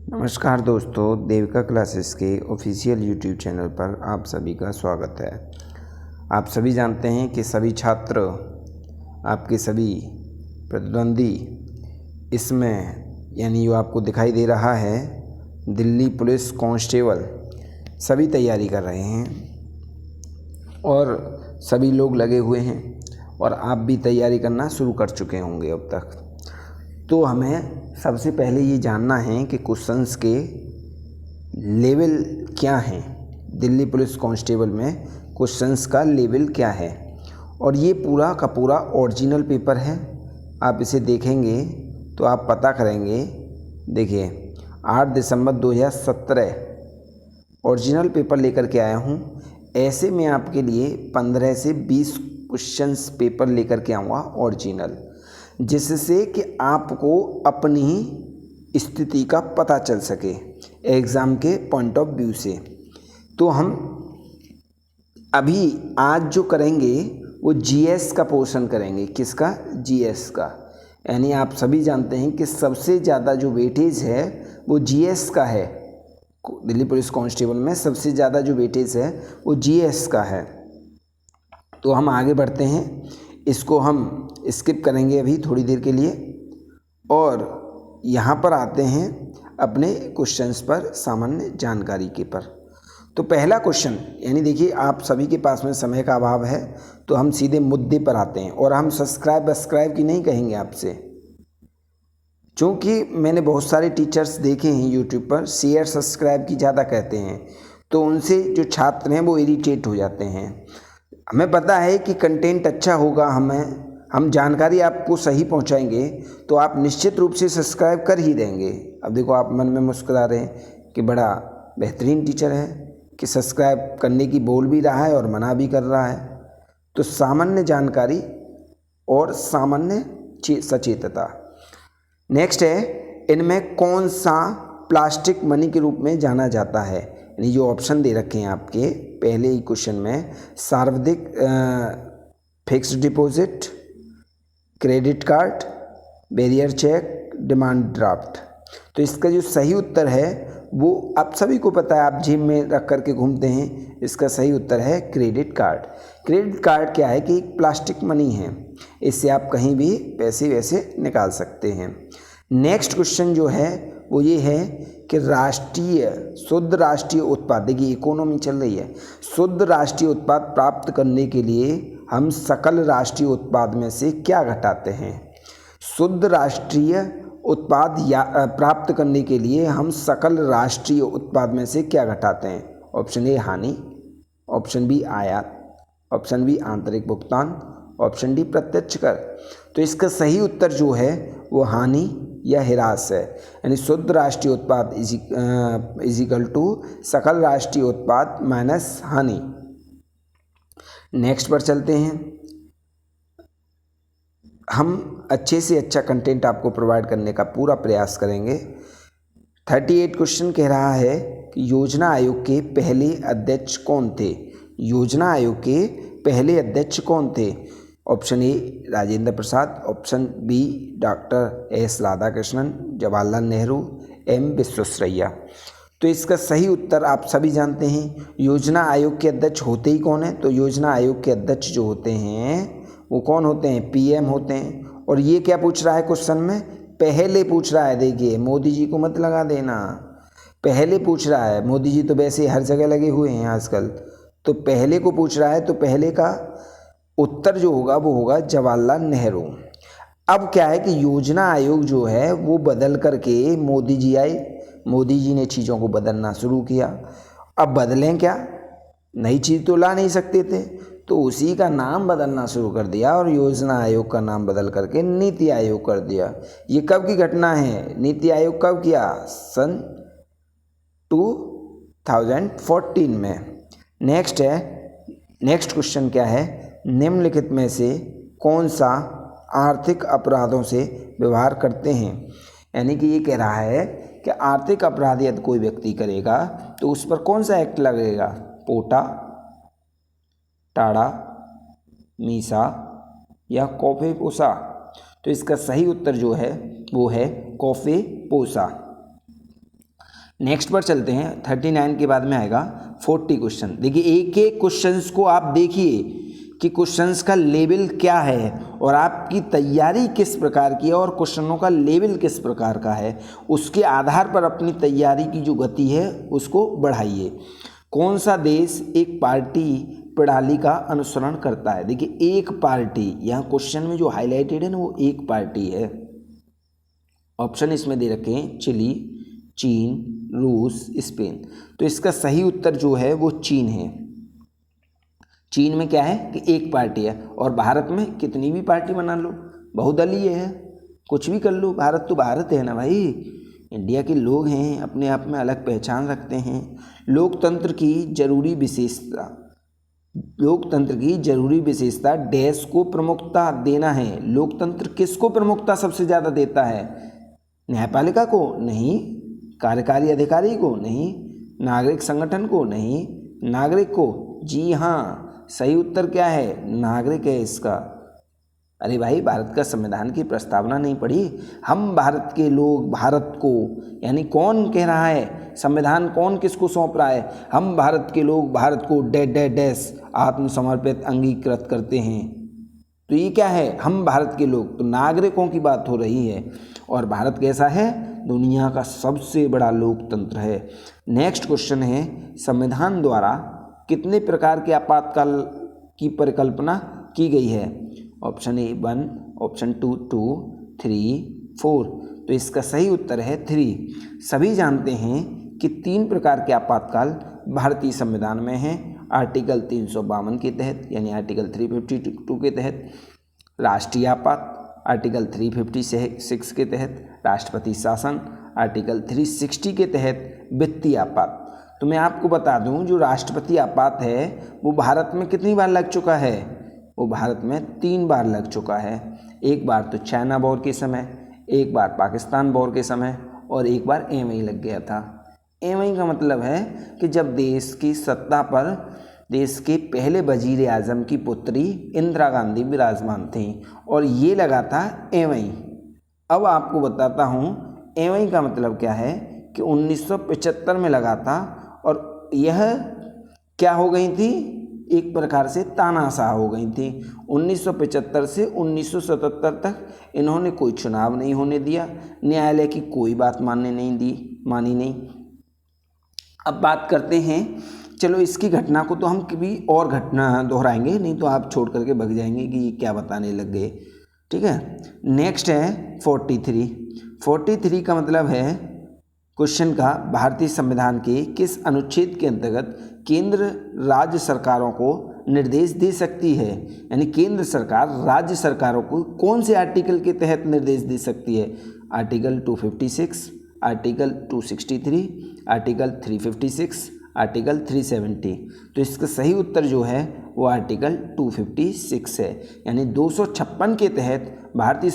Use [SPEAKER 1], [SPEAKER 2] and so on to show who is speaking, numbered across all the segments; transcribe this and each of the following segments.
[SPEAKER 1] नमस्कार दोस्तों, देविका क्लासेस के ऑफिशियल यूट्यूब चैनल पर आप सभी का स्वागत है। आप सभी जानते हैं कि सभी छात्र, आपके सभी प्रतिद्वंदी इसमें यानी जो आपको दिखाई दे रहा है दिल्ली पुलिस कांस्टेबल, सभी तैयारी कर रहे हैं और सभी लोग लगे हुए हैं और आप भी तैयारी करना शुरू कर चुके होंगे अब तक। तो हमें सबसे पहले ये जानना है कि क्वेश्चंस के लेवल क्या हैं। दिल्ली पुलिस कांस्टेबल में क्वेश्चंस का लेवल क्या है, और ये पूरा का पूरा ओरिजिनल पेपर है। आप इसे देखेंगे तो आप पता करेंगे। देखिए, 8 दिसंबर 2017 ओरिजिनल पेपर लेकर के आया हूँ। ऐसे में आपके लिए 15 से 20 क्वेश्चंस पेपर लेकर के आऊँगा ओरिजिनल, जिससे कि आपको अपनी स्थिति का पता चल सके एग्ज़ाम के पॉइंट ऑफ व्यू से। तो हम अभी आज जो करेंगे वो जीएस का पोर्शन करेंगे। किसका? जीएस का। यानी आप सभी जानते हैं कि सबसे ज़्यादा जो वेटेज है वो जीएस का है। दिल्ली पुलिस कांस्टेबल में सबसे ज़्यादा जो वेटेज है वो जीएस का है। तो हम आगे बढ़ते हैं, इसको हम स्किप करेंगे अभी थोड़ी देर के लिए और यहाँ पर आते हैं अपने क्वेश्चंस पर, सामान्य जानकारी के पर। तो पहला क्वेश्चन, यानी देखिए आप सभी के पास में समय का अभाव है तो हम सीधे मुद्दे पर आते हैं। और हम सब्सक्राइब की नहीं कहेंगे आपसे, क्योंकि मैंने बहुत सारे टीचर्स देखे हैं यूट्यूब पर शेयर सब्सक्राइब की ज़्यादा कहते हैं, तो उनसे जो छात्र हैं वो इरिटेट हो जाते हैं। हमें पता है कि कंटेंट अच्छा होगा, हम जानकारी आपको सही पहुंचाएंगे, तो आप निश्चित रूप से सब्सक्राइब कर ही देंगे। अब देखो, आप मन में मुस्कुरा रहे हैं कि बड़ा बेहतरीन टीचर है कि सब्सक्राइब करने की बोल भी रहा है और मना भी कर रहा है। तो सामान्य जानकारी और सामान्य सचेतता। नेक्स्ट है, इनमें कौन सा प्लास्टिक मनी के रूप में जाना जाता है। यानी जो ऑप्शन दे रखे हैं आपके पहले ही क्वेश्चन में, सार्वधिक fixed deposit, credit card, bearer cheque, demand draft. तो इसका जो सही उत्तर है वो आप सभी को पता है, आप जेब में रख करके घूमते हैं। इसका सही उत्तर है क्रेडिट कार्ड। क्रेडिट कार्ड क्या है कि एक प्लास्टिक मनी है, इससे आप कहीं भी पैसे वैसे निकाल सकते हैं। नेक्स्ट क्वेश्चन जो है वो ये है कि शुद्ध राष्ट्रीय उत्पाद, देखिए इकोनॉमी चल रही है, शुद्ध राष्ट्रीय उत्पाद प्राप्त करने के लिए हम सकल राष्ट्रीय उत्पाद में से क्या घटाते हैं। शुद्ध राष्ट्रीय उत्पाद या प्राप्त करने के लिए हम सकल राष्ट्रीय उत्पाद में से क्या घटाते हैं। ऑप्शन ए हानि, ऑप्शन बी आयात, ऑप्शन बी आंतरिक भुगतान, ऑप्शन डी प्रत्यक्ष कर। तो इसका सही उत्तर जो है वो हानि या ह्रास है। यानी शुद्ध राष्ट्रीय उत्पाद इजिकल टू सकल राष्ट्रीय उत्पाद माइनस हानि। नेक्स्ट पर चलते हैं। हम अच्छे से अच्छा कंटेंट आपको प्रोवाइड करने का पूरा प्रयास करेंगे। 38 क्वेश्चन कह रहा है कि योजना आयोग के पहले अध्यक्ष कौन थे। योजना आयोग के पहले अध्यक्ष कौन थे। Option A Rajendra Prasad, option B doctor S Radhakrishnan, Jawaharlal Nehru, M Visvesvaraya. तो इसका सही उत्तर आप सभी जानते हैं। योजना आयोग के अध्यक्ष होते ही कौन है, तो योजना आयोग के अध्यक्ष जो होते हैं वो कौन होते हैं, पीएम होते हैं। और ये क्या पूछ रहा है क्वेश्चन में, पहले पूछ रहा है। देखिए, मोदी जी को मत लगा देना, पहले पूछ रहा है। मोदी जी तो वैसे हर जगह लगे हुए हैं आजकल, तो पहले को पूछ रहा है, तो पहले का उत्तर जो होगा वो होगा जवाहरलाल नेहरू। अब क्या है कि योजना आयोग जो है वो बदल करके मोदी जी आए, मोदी जी ने चीज़ों को बदलना शुरू किया। अब बदलें क्या, नई चीज़ तो ला नहीं सकते थे, तो उसी का नाम बदलना शुरू कर दिया और योजना आयोग का नाम बदल करके नीति आयोग कर दिया। ये कब की घटना है, नीति आयोग कब किया, सन 2014 में। नेक्स्ट क्वेश्चन क्या है, निम्नलिखित में से कौन सा आर्थिक अपराधों से व्यवहार करते हैं। यानी कि ये कह रहा है कि आर्थिक अपराध यदि कोई व्यक्ति करेगा तो उस पर कौन सा एक्ट लगेगा, पोटा, टाड़ा, मीसा या कॉफे पोसा। तो इसका सही उत्तर जो है वो है कॉफे पोसा। नेक्स्ट पर चलते हैं। 39 के बाद में आएगा 40 क्वेश्चन। देखिए एक एक क्वेश्चंस को आप देखिए कि क्वेश्चंस का लेवल क्या है और आपकी तैयारी किस प्रकार की है और क्वेश्चनों का लेवल किस प्रकार का है, उसके आधार पर अपनी तैयारी की जो गति है उसको बढ़ाइए। कौन सा देश एक पार्टी प्रणाली का अनुसरण करता है? देखिए एक पार्टी, यहाँ क्वेश्चन में जो हाईलाइटेड है ना वो एक पार्टी है। ऑप्शन इसमें दे रखे हैं चिली, चीन, रूस, स्पेन। तो इसका सही उत्तर जो है वो चीन है। चीन में क्या है कि एक पार्टी है और भारत में कितनी भी पार्टी बना लो, बहुदलीय है, कुछ भी कर लो, भारत तो भारत है ना भाई। इंडिया के लोग हैं, अपने आप में अलग पहचान रखते हैं। लोकतंत्र की जरूरी विशेषता देश को प्रमुखता देना है। लोकतंत्र किसको प्रमुखता सबसे ज़्यादा देता है? न्यायपालिका को? नहीं। कार्यकारी अधिकारी को? नहीं। नागरिक संगठन को? नहीं। नागरिक को? जी हाँ, सही उत्तर क्या है? नागरिक है इसका। अरे भाई भारत का संविधान की प्रस्तावना नहीं पढ़ी? हम भारत के लोग भारत को, यानी कौन कह रहा है, संविधान कौन किसको सौंप रहा है? हम भारत के लोग भारत को डैश आत्मसमर्पित अंगीकृत करते हैं। तो ये क्या है? हम भारत के लोग, तो नागरिकों की बात हो रही है। और भारत कैसा है? दुनिया का सबसे बड़ा लोकतंत्र है। नेक्स्ट क्वेश्चन है, संविधान द्वारा कितने प्रकार के आपातकाल की परिकल्पना की गई है? ऑप्शन ए 1, ऑप्शन 2, 3, 4। तो इसका सही उत्तर है 3। सभी जानते हैं कि 3 प्रकार के आपातकाल भारतीय संविधान में हैं। आर्टिकल 352 के तहत, यानी आर्टिकल 352 के तहत राष्ट्रीय आपात, आर्टिकल 356 के तहत राष्ट्रपति शासन, आर्टिकल 360 के तहत वित्तीय आपात। तो मैं आपको बता दूं, जो राष्ट्रपति आपात है वो भारत में कितनी बार लग चुका है? वो भारत में 3 बार लग चुका है। एक बार तो चाइना वॉर के समय, एक बार पाकिस्तान वॉर के समय और एक बार एमआई लग गया था। एमआई का मतलब है कि जब देश की सत्ता पर देश के पहले वजीर आजम की पुत्री इंदिरा गांधी विराजमान थी और ये लगा था एमआई। अब आपको बताता हूँ एमआई का मतलब क्या है कि 1975 में लगा था और यह क्या हो गई थी, एक प्रकार से तानाशाह हो गई थी। 1975 से 1977 तक इन्होंने कोई चुनाव नहीं होने दिया, न्यायालय की कोई बात मानी नहीं। अब बात करते हैं, चलो इसकी घटना को तो हम कभी और घटना दोहराएंगे, नहीं तो आप छोड़ करके भाग जाएंगे कि ये क्या बताने लग गए। ठीक है, नेक्स्ट है 43 का मतलब है क्वेश्चन का, भारतीय संविधान के किस अनुच्छेद के अंतर्गत केंद्र राज्य सरकारों को निर्देश दे सकती है? यानी केंद्र सरकार राज्य सरकारों को कौन से आर्टिकल के तहत निर्देश दे सकती है? Article 256, article 263, article 356, article 370। तो इसका सही उत्तर जो है वो आर्टिकल 256 है। यानी 256 के तहत भारतीय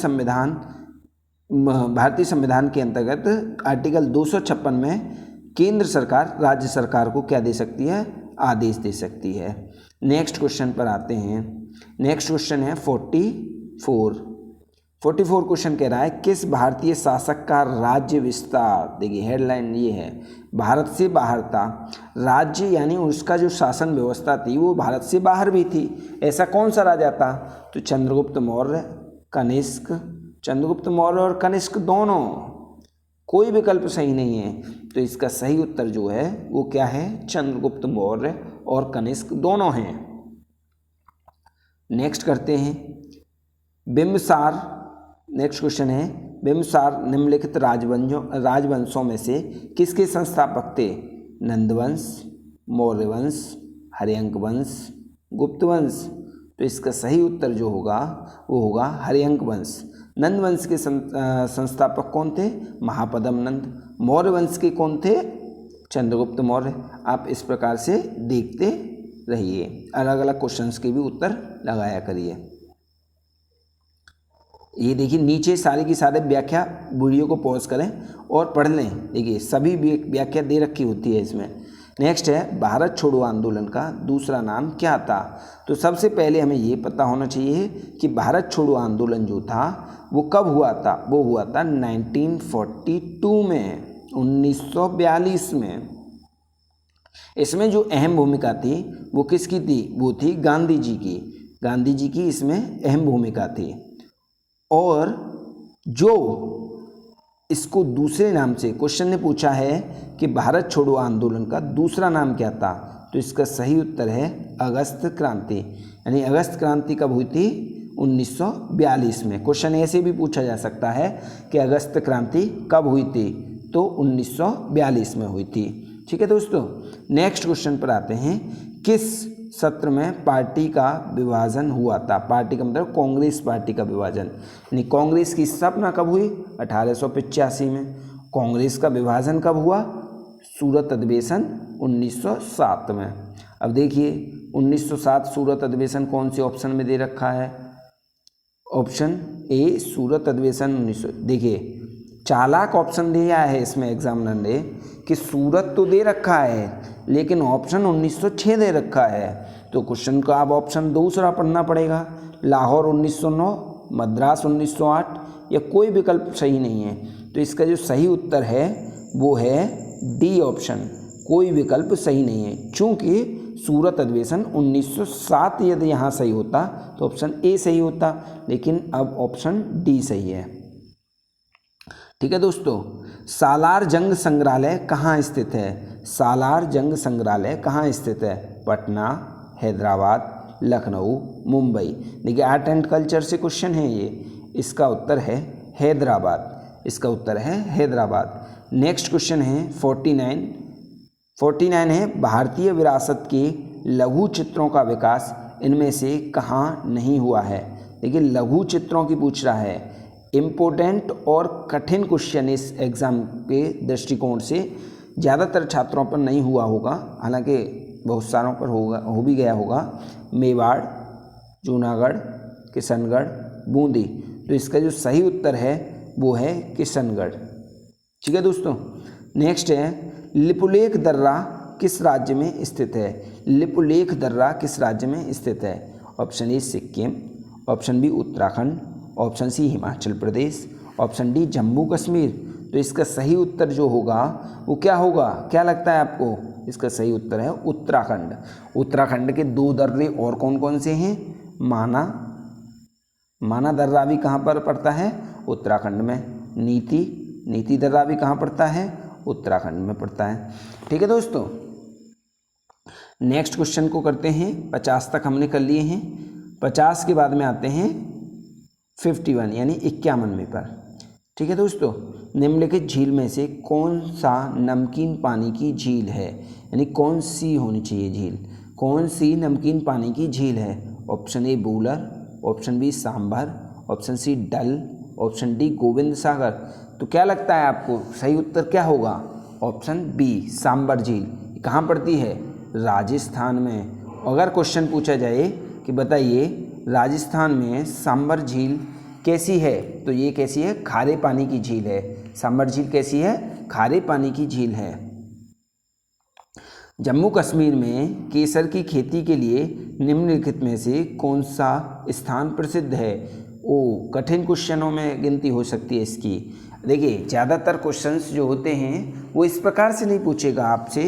[SPEAKER 1] संविधान के अंतर्गत आर्टिकल 256 में केंद्र सरकार राज्य सरकार को क्या दे सकती है? आदेश दे सकती है। नेक्स्ट क्वेश्चन पर आते हैं। नेक्स्ट क्वेश्चन है 44 क्वेश्चन कह रहा है, किस भारतीय शासक का राज्य विस्तार, देखिए हेडलाइन ये है, भारत से बाहर था। राज्य यानी उसका जो शासन व्यवस्था थी वो भारत से बाहर भी थी। ऐसा कौन सा राजा था? तो चंद्रगुप्त मौर्य और कनिष्क दोनों, कोई विकल्प सही नहीं है। तो इसका सही उत्तर जो है वो क्या है? चंद्रगुप्त मौर्य और कनिष्क दोनों हैं। नेक्स्ट करते हैं बिम्बसार। नेक्स्ट क्वेश्चन है, बिम्बसार निम्नलिखित राजवंशों में से किसके संस्थापक थे? नंदवंश, मौर्य वंश, हर्यंक वंश, गुप्त वंश। तो इसका सही उत्तर जो होगा वो होगा हर्यंक वंश। नंद वंश के संस्थापक कौन थे? महापद्म नंद। मौर्य वंश के कौन थे? चंद्रगुप्त मौर्य। आप इस प्रकार से देखते रहिए, अलग अलग क्वेश्चंस के भी उत्तर लगाया करिए। ये देखिए नीचे सारे की सारे व्याख्या, वीडियो को पॉज करें और पढ़ लें। देखिए सभी व्याख्या दे रखी होती है इसमें। नेक्स्ट है, भारत छोड़ो आंदोलन का दूसरा नाम क्या था? तो सबसे पहले हमें ये पता होना चाहिए कि भारत छोड़ो आंदोलन जो था वो कब हुआ था? वो हुआ था 1942 में। 1942 में। इसमें जो अहम भूमिका थी वो किसकी थी? वो थी गांधी जी की। गांधी जी की इसमें अहम भूमिका थी। और जो इसको दूसरे नाम से क्वेश्चन ने पूछा है कि भारत छोड़ो आंदोलन का दूसरा नाम क्या था, तो इसका सही उत्तर है अगस्त क्रांति। यानी अगस्त क्रांति कब हुई थी? 1942 में। क्वेश्चन ऐसे भी पूछा जा सकता है कि अगस्त क्रांति कब हुई थी, तो 1942 में हुई थी। ठीक है दोस्तों, नेक्स्ट क्वेश्चन पर आते हैं। किस सत्र में पार्टी का विभाजन हुआ था? पार्टी का मतलब कांग्रेस पार्टी का विभाजन। यानी कांग्रेस की स्थापना कब हुई? 1885 में। कांग्रेस का विभाजन कब हुआ? सूरत अधिवेशन 1907 में। अब देखिए 1907 सूरत अधिवेशन कौन से ऑप्शन में दे रखा है? ऑप्शन ए सूरत अधिवेशन 1900। देखिए चालाक ऑप्शन दिया है इसमें एग्जामिनर ने कि सूरत तो दे रखा है लेकिन ऑप्शन 1906 दे रखा है, तो क्वेश्चन का अब ऑप्शन दूसरा पढ़ना पड़ेगा। लाहौर 1909, मद्रास 1908, या कोई विकल्प सही नहीं है। तो इसका जो सही उत्तर है वो है डी ऑप्शन, कोई विकल्प सही नहीं है। चूँकि सूरत अधिवेशन 1907 यदि यहाँ सही होता तो ऑप्शन ए सही होता, लेकिन अब ऑप्शन डी सही है। ठीक है दोस्तों, सालार जंग संग्रहालय कहाँ स्थित है? सालार जंग संग्रहालय कहाँ स्थित है? पटना, हैदराबाद, लखनऊ, मुंबई। देखिए आर्ट एंड कल्चर से क्वेश्चन है ये। इसका उत्तर है हैदराबाद। इसका उत्तर है हैदराबाद। नेक्स्ट क्वेश्चन है 49 है भारतीय विरासत के लघु चित्रों का विकास इनमें से कहाँ नहीं हुआ है? देखिए लघु चित्रों की पूछ रहा है। इम्पोर्टेंट और कठिन क्वेश्चन इस एग्ज़ाम के दृष्टिकोण से ज़्यादातर छात्रों पर नहीं हुआ होगा, हालांकि बहुत सारों पर हो भी गया होगा। मेवाड़, जूनागढ़, किशनगढ़, बूंदी। तो इसका जो सही उत्तर है वो है किशनगढ़। ठीक है दोस्तों, नेक्स्ट है लिपुलेख दर्रा किस राज्य में स्थित है? लिपुलेख दर्रा किस राज्य में स्थित है? Option A Sikkim, option B Uttarakhand, option C Himachal Pradesh, option D Jammu Kashmir. तो इसका सही उत्तर जो होगा वो क्या होगा? क्या लगता है आपको? इसका सही उत्तर है उत्तराखंड। उत्तराखंड के दो दर्रे और कौन कौन से हैं? माना दर्रा भी कहाँ पर पड़ता है? उत्तराखंड में। नीति दर्रा भी कहाँ पड़ता है? उत्तराखंड में पड़ता है। ठीक है दोस्तों, नेक्स्ट क्वेश्चन को करते हैं। 50 तक हमने कर लिए हैं। 50 के बाद में आते हैं 51 यानी 51वें पर। ठीक है दोस्तों, निम्नलिखित झील में से कौन सा नमकीन पानी की झील है? यानी कौन सी होनी चाहिए झील? कौन सी नमकीन पानी की झील है? Option A Wular, option B Sambhar, option C Dal, option D Gobind Sagar. तो क्या लगता है आपको सही उत्तर क्या होगा? ऑप्शन बी सांभर झील। कहाँ पड़ती है? राजस्थान में। अगर क्वेश्चन पूछा जाए कि बताइए राजस्थान में सांभर झील कैसी है, तो ये कैसी है? खारे पानी की झील है। सांभर झील कैसी है? खारे पानी की झील है। जम्मू कश्मीर में केसर की खेती के लिए निम्नलिखित में से कौन सा स्थान प्रसिद्ध है? कठिन क्वेश्चनों में गिनती हो सकती है इसकी। देखिए ज़्यादातर क्वेश्चंस जो होते हैं वो इस प्रकार से नहीं पूछेगा आपसे।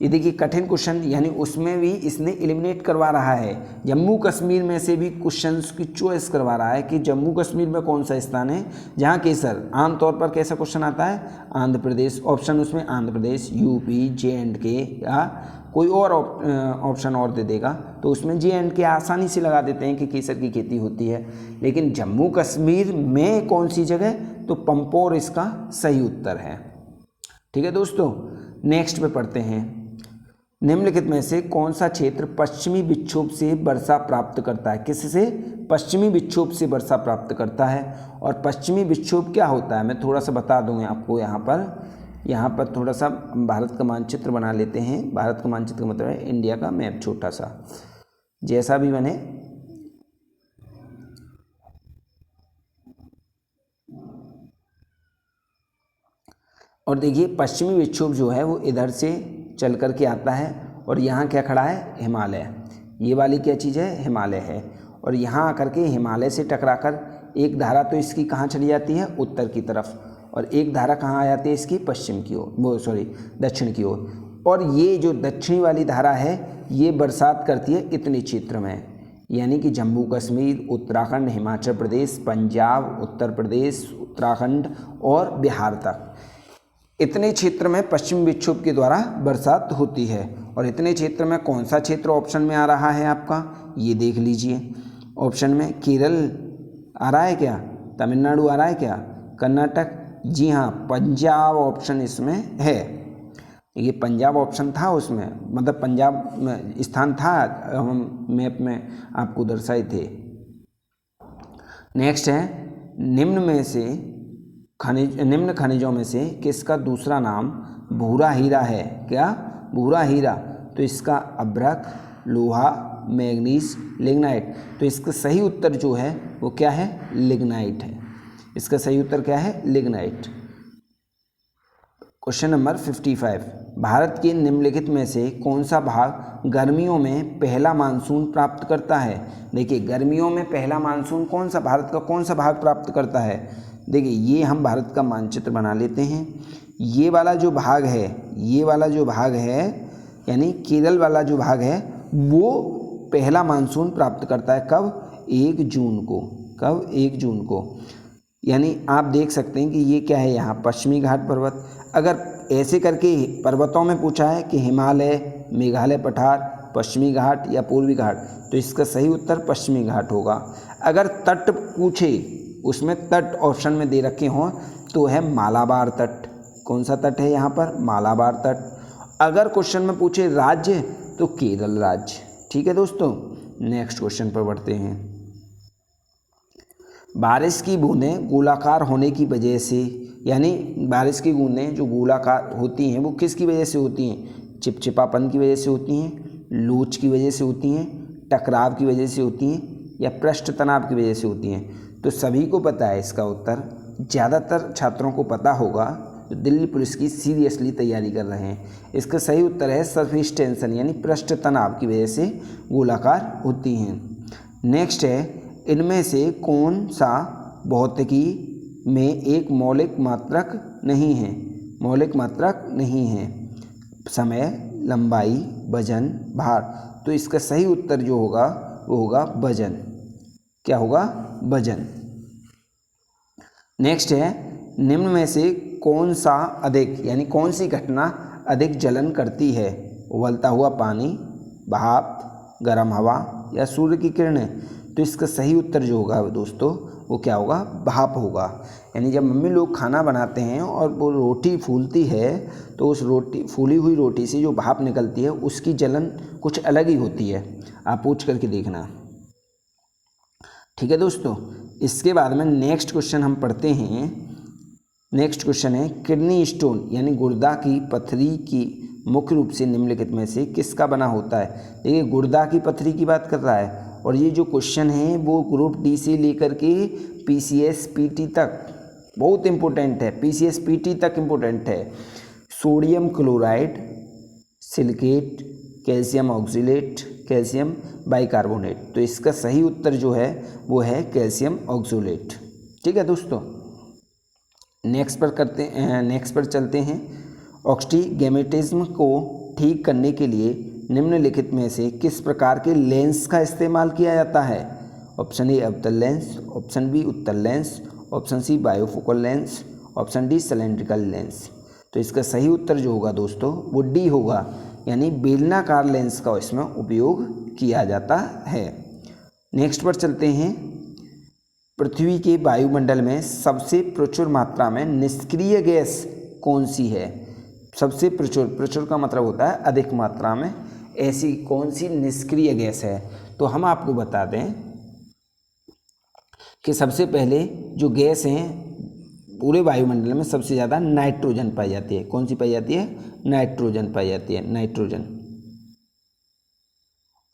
[SPEAKER 1] ये देखिए कठिन क्वेश्चन यानी उसमें भी इसने एलिमिनेट करवा रहा है। जम्मू कश्मीर में से भी क्वेश्चंस की चॉइस करवा रहा है कि जम्मू कश्मीर में कौन सा स्थान है जहाँ केसर। आमतौर पर कैसा क्वेश्चन आता है? आंध्र प्रदेश। ऑप्शन उसमें आंध्र प्रदेश, यूपी, JNK या कोई और ऑप्शन और दे देगा तो उसमें JNK आसानी से लगा देते हैं कि केसर की खेती होती है। लेकिन जम्मू कश्मीर में कौन सी जगह? तो पंपोर इसका सही उत्तर है। ठीक है दोस्तों, नेक्स्ट पे पढ़ते हैं। निम्नलिखित में से कौन सा क्षेत्र पश्चिमी विक्षोभ से वर्षा प्राप्त करता है? किससे? पश्चिमी विक्षोभ से वर्षा प्राप्त करता है। और पश्चिमी विक्षोभ क्या होता है मैं थोड़ा सा बता दूंगा आपको। यहाँ पर थोड़ा सा भारत का मानचित्र बना लेते हैं। भारत का मानचित्र का मतलब है इंडिया का मैप, छोटा सा जैसा भी बने। और देखिए पश्चिमी विक्षोभ जो है वो इधर से चल कर के आता है और यहाँ क्या खड़ा है? हिमालय। ये वाली क्या चीज़ है? हिमालय है। और यहाँ आकर के हिमालय से टकराकर एक धारा तो इसकी कहाँ चली जाती है? उत्तर की तरफ। और एक धारा कहाँ आ जाती है इसकी, पश्चिम की ओर, वो सॉरी दक्षिण की ओर। और ये जो दक्षिणी वाली धारा है ये बरसात करती है इतने क्षेत्र में, यानी कि जम्मू कश्मीर, उत्तराखंड, हिमाचल प्रदेश, पंजाब, उत्तर प्रदेश, उत्तराखंड और बिहार तक, इतने क्षेत्र में पश्चिमी विक्षोभ के द्वारा बरसात होती है। और इतने क्षेत्र में कौन सा क्षेत्र ऑप्शन में आ रहा है आपका, ये देख लीजिए। ऑप्शन में केरल आ रहा है क्या, तमिलनाडु आ रहा है क्या, कर्नाटक, जी हाँ पंजाब ऑप्शन इसमें है। ये पंजाब ऑप्शन था उसमें, मतलब पंजाब में स्थान था, हम मैप में आपको दर्शाए थे। नेक्स्ट है निम्न खनिजों में से किसका दूसरा नाम भूरा हीरा है, क्या भूरा हीरा, तो इसका अभ्रक, लोहा, मैग्नीज, लिग्नाइट। तो इसका सही उत्तर जो है वो क्या है, लिग्नाइट है। इसका सही उत्तर क्या है, लिग्नाइट। क्वेश्चन नंबर 55, भारत के निम्नलिखित में से कौन सा भाग गर्मियों में पहला मानसून प्राप्त करता है। देखिए गर्मियों में पहला मानसून कौन सा, भारत का कौन सा भाग प्राप्त करता है। देखिए ये हम भारत का मानचित्र बना लेते हैं। ये वाला जो भाग है, ये वाला जो भाग है यानी केरल वाला जो भाग है वो पहला मानसून प्राप्त करता है कब, 1 जून को। कब, 1 जून को। यानी आप देख सकते हैं कि ये क्या है यहाँ पश्चिमी घाट पर्वत। अगर ऐसे करके पर्वतों में पूछा है कि हिमालय, मेघालय पठार, पश्चिमी घाट या पूर्वी घाट, तो इसका सही उत्तर पश्चिमी घाट होगा। अगर तट पूछे, उसमें तट ऑप्शन में दे रखे हों तो है मालाबार तट। कौन सा तट है यहाँ पर, मालाबार तट। अगर क्वेश्चन में पूछे राज्य तो केरल राज्य। ठीक है दोस्तों, नेक्स्ट क्वेश्चन पर बढ़ते हैं। बारिश की बूंदें गोलाकार होने की वजह से, यानी बारिश की बूंदें जो गोलाकार होती हैं वो किसकी वजह से होती हैं, चिपचिपापन की वजह से होती हैं, लोच की वजह से होती हैं, टकराव की वजह से होती हैं या पृष्ठ तनाव की वजह से होती हैं। तो सभी को पता है इसका उत्तर, ज़्यादातर छात्रों को पता होगा जो दिल्ली पुलिस की सीरियसली तैयारी कर रहे हैं। इसका सही उत्तर है सरफेस टेंशन, यानी पृष्ठ तनाव की वजह से गोलाकार होती हैं। नेक्स्ट है, इनमें से कौन सा भौतिकी में एक मौलिक मात्रक नहीं है। मौलिक मात्रक नहीं है, समय, लंबाई, वजन, भार। तो इसका सही उत्तर जो होगा वो होगा वजन। क्या होगा, वजन। नेक्स्ट है, निम्न में से कौन सा अधिक, यानी कौन सी घटना अधिक जलन करती है, उबलता हुआ पानी, भाप, गर्म हवा या सूर्य की किरणें। तो इसका सही उत्तर जो होगा दोस्तों वो क्या होगा, भाप होगा। यानी जब मम्मी लोग खाना बनाते हैं और वो रोटी फूलती है तो उस फूली हुई रोटी से जो भाप निकलती है उसकी जलन कुछ अलग ही होती है। आप पूछ करके देखना। ठीक है दोस्तों, इसके बाद में नेक्स्ट क्वेश्चन हम पढ़ते हैं। नेक्स्ट क्वेश्चन है, किडनी स्टोन यानी गुर्दा की पथरी की मुख्य रूप से निम्नलिखित में से किसका बना होता है। देखिए गुर्दा की पथरी की बात कर रहा है और ये जो क्वेश्चन है वो ग्रुप डी से लेकर के पीसीएस पीटी तक बहुत इम्पोर्टेंट है, पीसीएस पीटी तक इम्पोर्टेंट है। Sodium chloride, silicate, calcium oxalate, calcium bicarbonate. तो इसका सही उत्तर जो है वो है कैल्शियम ऑक्सीलेट। ठीक है दोस्तों, नेक्स्ट पर चलते हैं। ऑक्सीगेमेटिज्म को ठीक करने के लिए निम्नलिखित में से किस प्रकार के लेंस का इस्तेमाल किया जाता है। ऑप्शन ए अवतल लेंस, ऑप्शन बी उत्तल lens, option C bifocal lens, option D cylindrical lens. तो इसका सही उत्तर जो होगा दोस्तों वो डी होगा, यानी बेलनाकार लेंस का इसमें उपयोग किया जाता है। नेक्स्ट पर चलते हैं। पृथ्वी के वायुमंडल में सबसे प्रचुर मात्रा में निष्क्रिय गैस कौन सी है। सबसे प्रचुर का मतलब होता है अधिक मात्रा में, ऐसी कौन सी निष्क्रिय गैस है। तो हम आपको बता दें कि सबसे पहले जो गैस हैं पूरे वायुमंडल में सबसे ज़्यादा नाइट्रोजन पाई जाती है। कौन सी पाई जाती है, नाइट्रोजन पाई जाती है, नाइट्रोजन।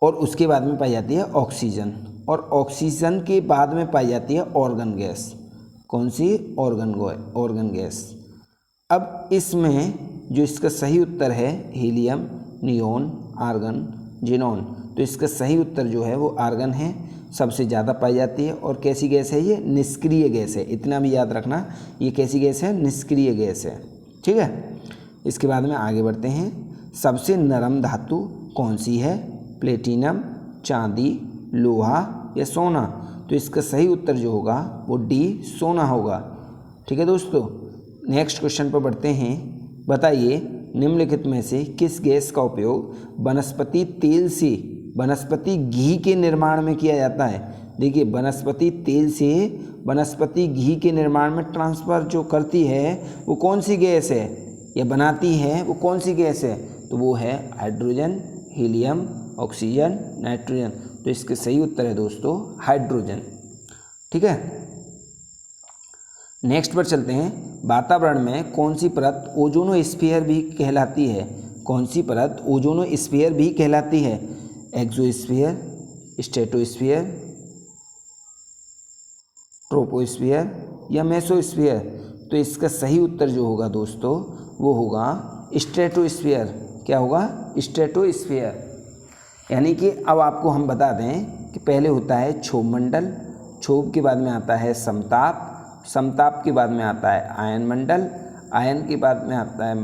[SPEAKER 1] और उसके बाद में पाई जाती है ऑक्सीजन, और ऑक्सीजन के बाद में पाई जाती है ऑर्गन गैस। कौन सी, ऑर्गन गैस। अब इसमें जो इसका सही उत्तर है हीलियम, नियोन, आर्गन, जिनोन। तो इसका सही उत्तर जो है वो आर्गन है। सबसे ज़्यादा पाई जाती है। और कैसी गैस है ये? निष्क्रिय गैस है। इतना भी याद रखना, ये कैसी गैस है? निष्क्रिय गैस है। ठीक है, इसके बाद में आगे बढ़ते हैं। सबसे नरम धातु कौन सी है? प्लेटिनम, चांदी, लोहा या सोना? तो इसका सही उत्तर जो होगा वो डी, सोना होगा। ठीक है दोस्तों, नेक्स्ट क्वेश्चन पर बढ़ते हैं। बताइए निम्नलिखित में से किस गैस का उपयोग वनस्पति तेल से वनस्पति घी के निर्माण में किया जाता है? देखिए, वनस्पति तेल से वनस्पति घी के निर्माण में ट्रांसफर जो करती है वो कौन सी गैस है, या बनाती है वो कौन सी गैस है? तो वो है हाइड्रोजन, हीलियम, ऑक्सीजन, नाइट्रोजन। तो इसके सही उत्तर है दोस्तों हाइड्रोजन। ठीक है, नेक्स्ट पर चलते हैं। वातावरण में कौन सी परत ओजोनोस्फीयर भी कहलाती है? कौन सी परत ओजोनोस्फीयर भी कहलाती है? एक्सोस्फीयर, स्ट्रेटोस्फीयर, ट्रोपोस्फीयर या मेसोस्फीयर? तो इसका सही उत्तर जो होगा दोस्तों वो होगा स्ट्रेटोस्फीयर। क्या होगा? स्ट्रेटोस्फीयर। यानी कि अब आपको हम बता दें कि पहले होता है क्षोभ मंडल, क्षोभ के बाद में आता है समताप, समताप के बाद में आता है आयन मंडल, आयन के बाद में आता है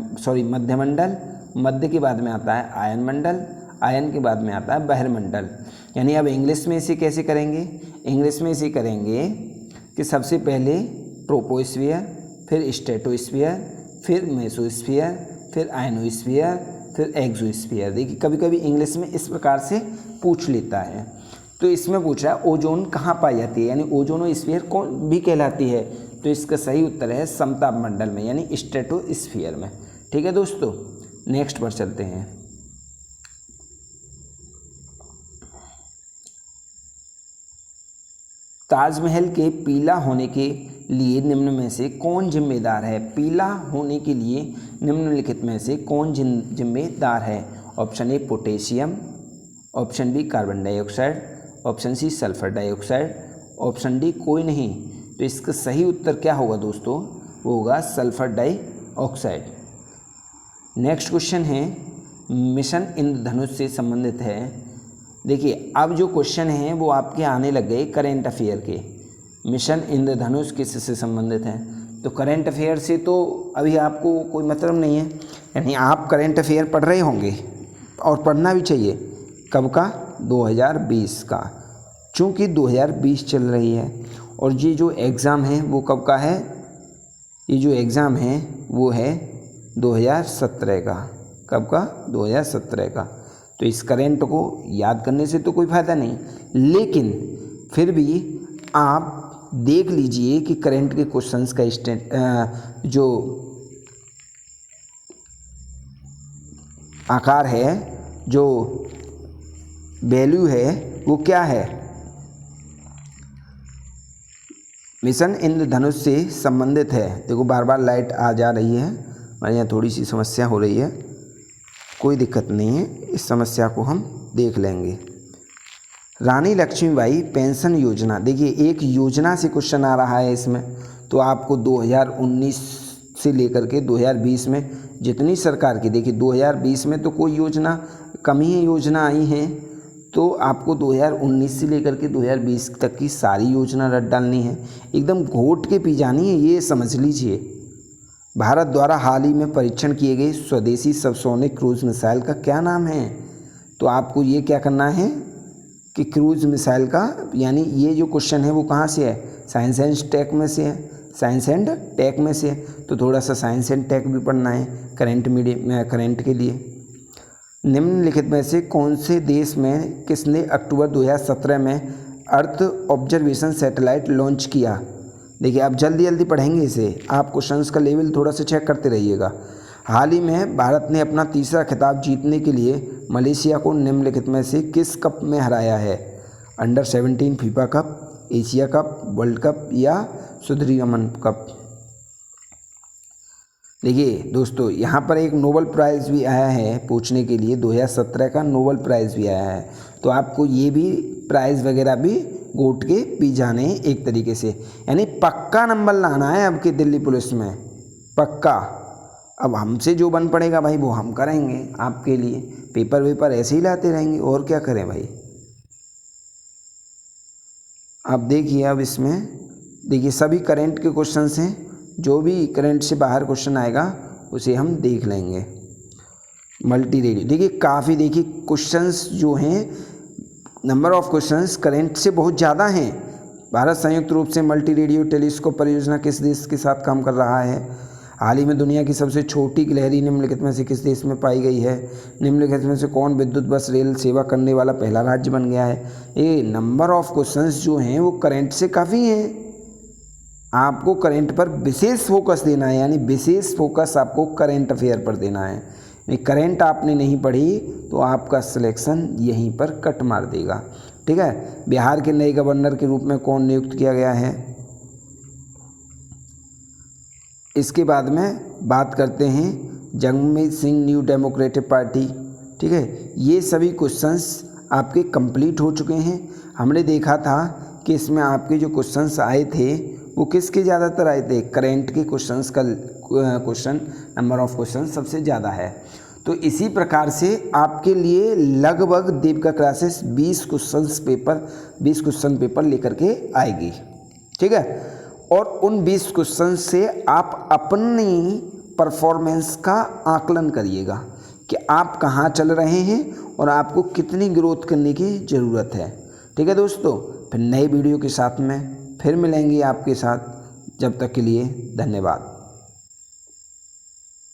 [SPEAKER 1] मध्यमंडल, मध्य के बाद में आता है आयन मंडल, आयन के बाद में आता है बहिर्मंडल। यानी अब इंग्लिश में इसे कैसे करेंगे? इंग्लिश में इसे करेंगे कि सबसे पहले ट्रोपोस्फीयर, फिर स्ट्रेटोस्फीयर, फिर मेसोस्फीयर, फिर आयनोस्फीयर, फिर एक्सोस्फीयर। देखिए कभी कभी इंग्लिश में इस प्रकार से पूछ लेता है। तो इसमें पूछ रहा है ओजोन कहाँ पाई जाती है, यानी ओजोनोस्फीयर कौन भी कहलाती है? तो इसका सही उत्तर है समताप मंडल में, यानी स्ट्रेटोस्फीयर में। ठीक है दोस्तों, नेक्स्ट पर चलते हैं। ताजमहल के पीला होने के लिए निम्न में से कौन जिम्मेदार है? पीला होने के लिए निम्नलिखित में से कौन जिम्मेदार है? Option A potassium, option B carbon dioxide, option C sulphur dioxide, option D कोई नहीं। तो इसका सही उत्तर क्या होगा दोस्तों? वो होगा सल्फर डाइऑक्साइड। नेक्स्ट क्वेश्चन है मिशन इंद्रधनुष से संबंधित है। देखिए अब जो क्वेश्चन हैं वो आपके आने लग गए करेंट अफेयर के। मिशन इंद्रधनुष किससे संबंधित है? तो करेंट अफेयर से तो अभी आपको कोई मतलब नहीं है, यानी आप करेंट अफेयर पढ़ रहे होंगे और पढ़ना भी चाहिए। कब का? 2020 का, चूँकि 2020 चल रही है। और ये जो एग्ज़ाम है वो कब का है? ये जो एग्ज़ाम है वो है 2017 का। कब का? 2017 का। तो इस करेंट को याद करने से तो कोई फ़ायदा नहीं, लेकिन फिर भी आप देख लीजिए कि करंट के क्वेश्चंस का जो आकार है, जो वैल्यू है वो क्या है। मिशन इंद्रधनुष से संबंधित है। देखो बार बार लाइट आ जा रही है, हमारे यहाँ थोड़ी सी समस्या हो रही है, कोई दिक्कत नहीं है, इस समस्या को हम देख लेंगे। रानी लक्ष्मीबाई पेंशन योजना, देखिए एक योजना से क्वेश्चन आ रहा है इसमें। तो आपको 2019 से लेकर के 2020 में जितनी सरकार की, देखिए 2020 में तो कोई योजना कम ही योजना आई हैं, तो आपको 2019 से लेकर के 2020 तक की सारी योजना रट डालनी है, एकदम घोट के पी जानी है, ये समझ लीजिए। भारत द्वारा हाल ही में परीक्षण किए गए स्वदेशी सबसोनिक क्रूज मिसाइल का क्या नाम है? तो आपको ये क्या करना है कि क्रूज मिसाइल का, यानी ये जो क्वेश्चन है वो कहाँ से है? साइंस एंड टेक में से है, साइंस एंड टेक में से है। तो थोड़ा सा साइंस एंड टेक भी पढ़ना है करंट के लिए। निम्नलिखित में से कौन से देश में किसने अक्टूबर 2017 में अर्थ ऑब्जर्वेशन सैटेलाइट लॉन्च किया? देखिए आप जल्दी जल्दी पढ़ेंगे इसे, आप क्वेश्चंस का लेवल थोड़ा सा चेक करते रहिएगा। हाल ही में भारत ने अपना तीसरा खिताब जीतने के लिए मलेशिया को निम्नलिखित में से किस कप में हराया है? Under 17 FIFA cup, Asia cup, world cup या सुदीर्घमन कप? देखिए दोस्तों यहाँ पर एक नोबेल प्राइज़ भी आया है पूछने के लिए, 2017 का नोबेल प्राइज़ भी आया है। तो आपको ये भी प्राइज़ वगैरह भी गोट के पी जाने हैं एक तरीके से, यानी पक्का नंबर लाना है अब की दिल्ली पुलिस में, पक्का। अब हमसे जो बन पड़ेगा भाई वो हम करेंगे आपके लिए, पेपर वेपर ऐसे ही लाते रहेंगे, और क्या करें भाई। आप देखिए, अब इसमें देखिए सभी करंट के क्वेश्चंस हैं, जो भी करंट से बाहर क्वेश्चन आएगा उसे हम देख लेंगे। मल्टी रेडियो देखिए काफ़ी, देखिए क्वेश्चंस जो हैं, नंबर ऑफ क्वेश्चंस करंट से बहुत ज़्यादा हैं। भारत संयुक्त रूप से मल्टी रेडियो टेलीस्कोप परियोजना किस देश के साथ काम कर रहा है? हाल ही में दुनिया की सबसे छोटी गिलहरी निम्नलिखित में से किस देश में पाई गई है? निम्नलिखित में से कौन विद्युत बस रेल सेवा करने वाला पहला राज्य बन गया है? ये नंबर ऑफ क्वेश्चंस जो हैं वो करंट से काफ़ी हैं। आपको करंट पर विशेष फोकस देना है, यानी विशेष फोकस आपको करंट अफेयर पर देना है। नहीं, करंट आपने नहीं पढ़ी तो आपका सिलेक्शन यहीं पर कट मार देगा। ठीक है। बिहार के नए गवर्नर के रूप में कौन नियुक्त किया गया है? इसके बाद में बात करते हैं Jagmeet Singh new democratic party. ठीक है, ये सभी क्वेश्चंस आपके कंप्लीट हो चुके हैं। हमने देखा था कि इसमें आपके जो क्वेश्चंस आए थे वो किसके ज़्यादातर आए थे? करंट के क्वेश्चंस का क्वेश्चन नंबर ऑफ क्वेश्चन सबसे ज़्यादा है। तो इसी प्रकार से आपके लिए लगभग देविका क्लासेस 20 क्वेश्चन पेपर लेकर के आएगी। ठीक है, और उन 20 क्वेश्चन से आप अपनी परफॉर्मेंस का आकलन करिएगा कि आप कहाँ चल रहे हैं और आपको कितनी ग्रोथ करने की ज़रूरत है। ठीक है दोस्तों, फिर नए वीडियो के साथ में फिर मिलेंगे आपके साथ। जब तक के लिए धन्यवाद।